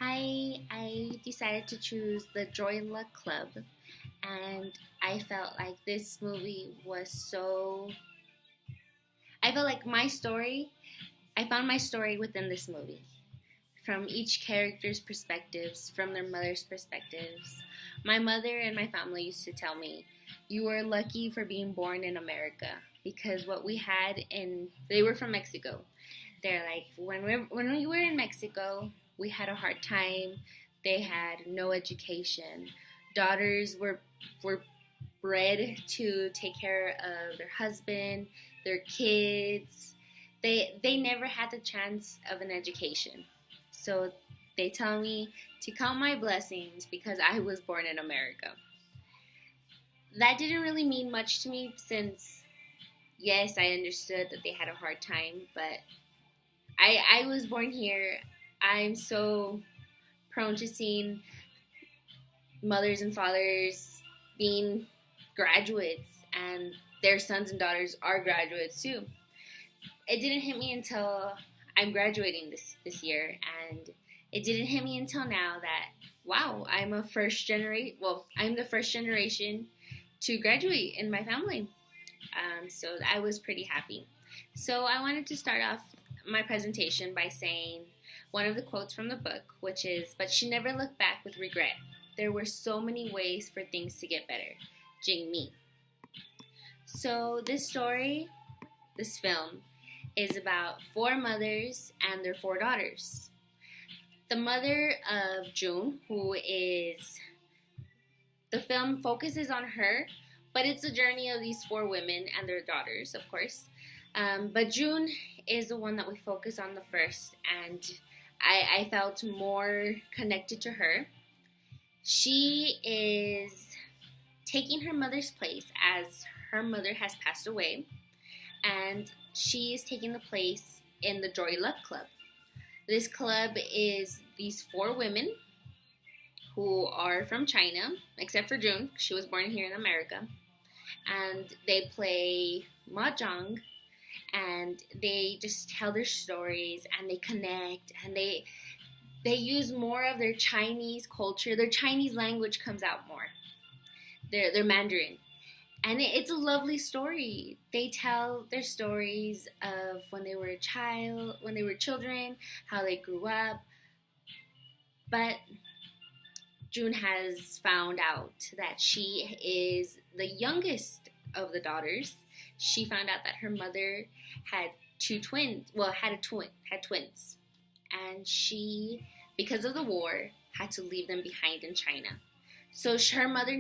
Hi, I decided to choose the Joy Luck Club, and I felt like this movie was so. I felt like I found my story within this movie. From each character's perspectives, from their mother's perspectives. My mother and my family used to tell me, "You were lucky for being born in America," because what we had they were from Mexico. They're like, when we were in Mexico, we had a hard time. They had no education. Daughters were bred to take care of their husband, their kids. They never had the chance of an education. So they tell me to count my blessings because I was born in America. That didn't really mean much to me since yes, I understood that they had a hard time, but I was born here. I'm so prone to seeing mothers and fathers being graduates, and their sons and daughters are graduates too. It didn't hit me until I'm graduating this year, and it didn't hit me until now that wow, I'm the first generation to graduate in my family. So I was pretty happy. So I wanted to start off my presentation by saying one of the quotes from the book, which is, "But she never looked back with regret. There were so many ways for things to get better. Jing Mi." So this film, is about four mothers and their four daughters. The mother of June, the film focuses on her, but it's a journey of these four women and their daughters, of course. But June is the one that we focus on the first, and I felt more connected to her. She is taking her mother's place as her mother has passed away, and she is taking the place in the Joy Luck Club. This club is these four women who are from China, except for June. She was born here in America. And they play mahjong, and they just tell their stories, and they connect, and they use more of their Chinese culture. Their Chinese language comes out more. Their Mandarin. And it's a lovely story. They tell their stories of when they were children, how they grew up. But June has found out that she is the youngest of the daughters. She found out that her mother had had twins. And she, because of the war, had to leave them behind in China. So her mother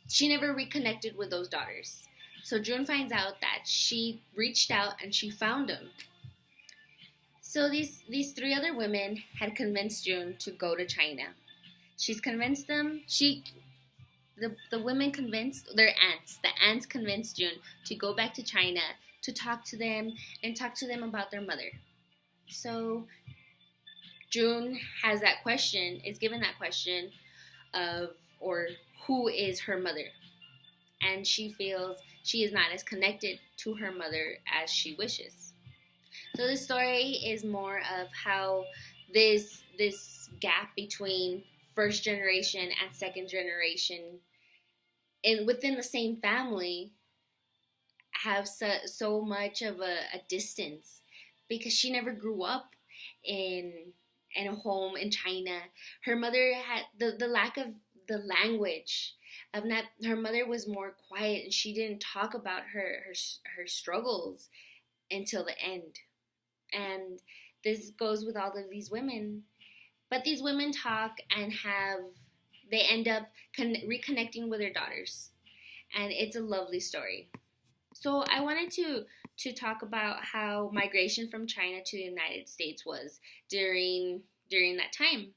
she never reconnected with those daughters. So June finds out that she reached out and she found them. So these three other women had convinced June to go to China. She's convinced them. The women convinced their aunts. The aunts convinced June to go back to China to talk to them and talk to them about their mother. So June is given that question of or who is her mother, and she feels she is not as connected to her mother as she wishes. So the story is more of how this gap between first generation and second generation and within the same family have so much of a distance because she never grew up in a home in China. Her mother had the lack of the language of not. Her mother was more quiet, and she didn't talk about her struggles until the end. And this goes with all of these women. But these women talk and they end up reconnecting with their daughters. And it's a lovely story. So I wanted to talk about how migration from China to the United States was during that time.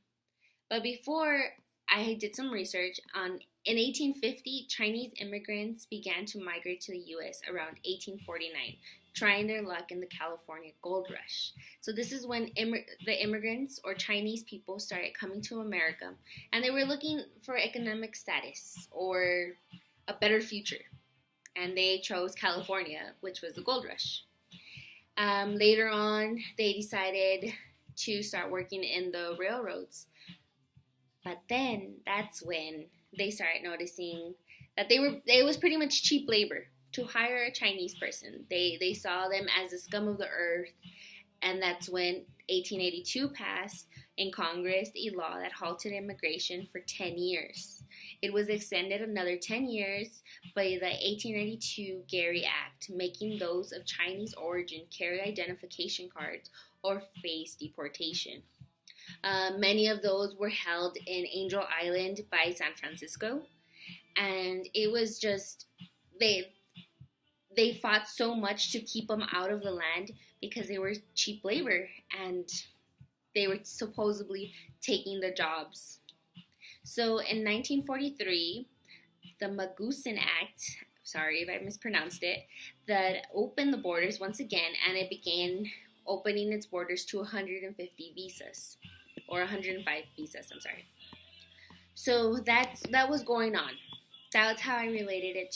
But before, I did some research on in 1850, Chinese immigrants began to migrate to the US around 1849, trying their luck in the California gold rush. So this is when the immigrants or Chinese people started coming to America, and they were looking for economic status or a better future. And they chose California, which was the gold rush. Later on, they decided to start working in the railroads. But then that's when they started noticing that it was pretty much cheap labor to hire a Chinese person. They saw them as the scum of the earth, and that's when 1882 passed in Congress a law that halted immigration for 10 years. It was extended another 10 years by the 1892 Gary Act, making those of Chinese origin carry identification cards or face deportation. Many of those were held in Angel Island by San Francisco, and it was just they fought so much to keep them out of the land because they were cheap labor and they were supposedly taking the jobs. So in 1943, the Magnuson Act, sorry if I mispronounced it, that opened the borders once again, and it began opening its borders to 150 visas, or 105 visas, I'm sorry. So that was going on. That's how I related it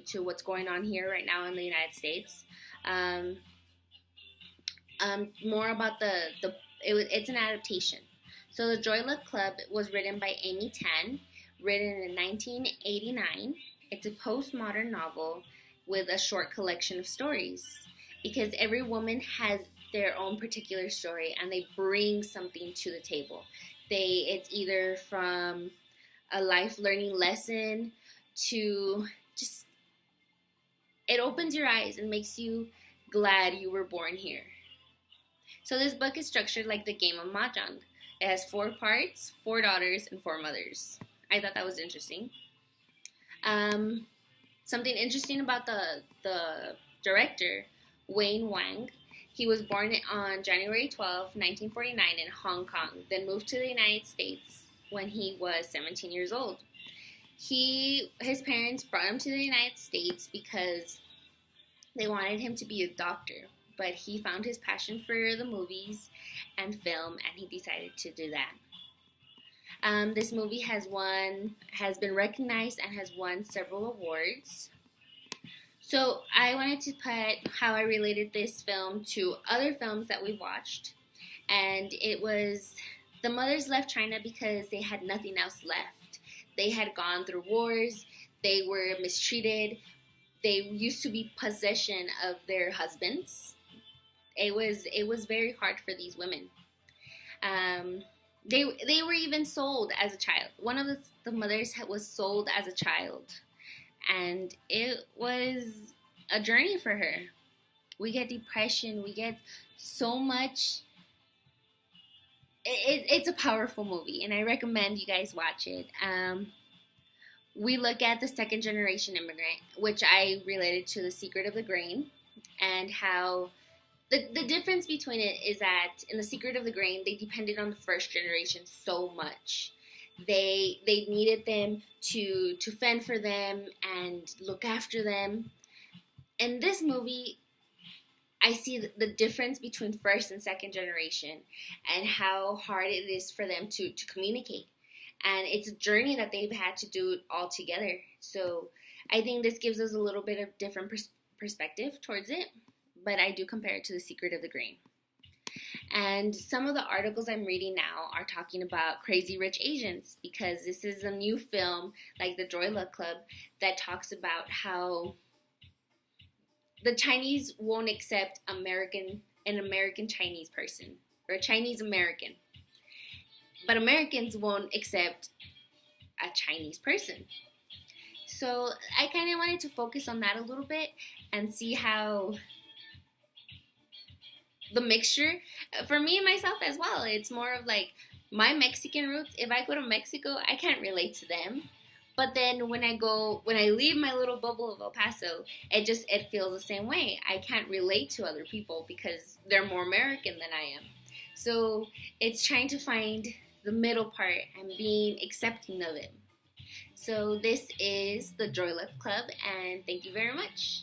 to what's going on here right now in the United States. More about it's an adaptation. So the Joy Luck Club was written by Amy Tan, written in 1989. It's a postmodern novel with a short collection of stories, because every woman has their own particular story and they bring something to the table. It's either from a life learning lesson to just, it opens your eyes and makes you glad you were born here. So this book is structured like the game of Mahjong. It has 4 parts, 4 daughters, and 4 mothers. I thought that was interesting. Something interesting about the director, Wayne Wang. He was born on January 12, 1949 in Hong Kong, then moved to the United States when he was 17 years old. His parents brought him to the United States because they wanted him to be a doctor, but he found his passion for the movies and film, and he decided to do that. This movie has been recognized and has won several awards. So I wanted to put how I related this film to other films that we watched, and it was the mothers left China because they had nothing else left. They had gone through wars, they were mistreated, they used to be possession of their husbands. It was very hard for these women. They were even sold as a child. One of the mothers was sold as a child, and it was a journey for her. We get depression. We get so much. It's a powerful movie, and I recommend you guys watch it. We look at the second generation immigrant, which I related to The Secret of the Grain, and how the difference between it is that in The Secret of the Grain, they depended on the first generation so much. They needed them to fend for them and look after them. In this movie, I see the difference between first and second generation and how hard it is for them to communicate. And it's a journey that they've had to do all together. So I think this gives us a little bit of different perspective towards it. But I do compare it to The Secret of the Grain. And some of the articles I'm reading now are talking about Crazy Rich Asians, because this is a new film, like the Joy Luck Club, that talks about how the Chinese won't accept an American Chinese person, or a Chinese American. But Americans won't accept a Chinese person. So I kind of wanted to focus on that a little bit and see how the mixture, for me and myself as well, it's more of like my Mexican roots. If I go to Mexico, I can't relate to them. But then when I leave my little bubble of El Paso, it feels the same way. I can't relate to other people because they're more American than I am. So it's trying to find the middle part and being accepting of it. So this is the Joy Luck Club, and thank you very much.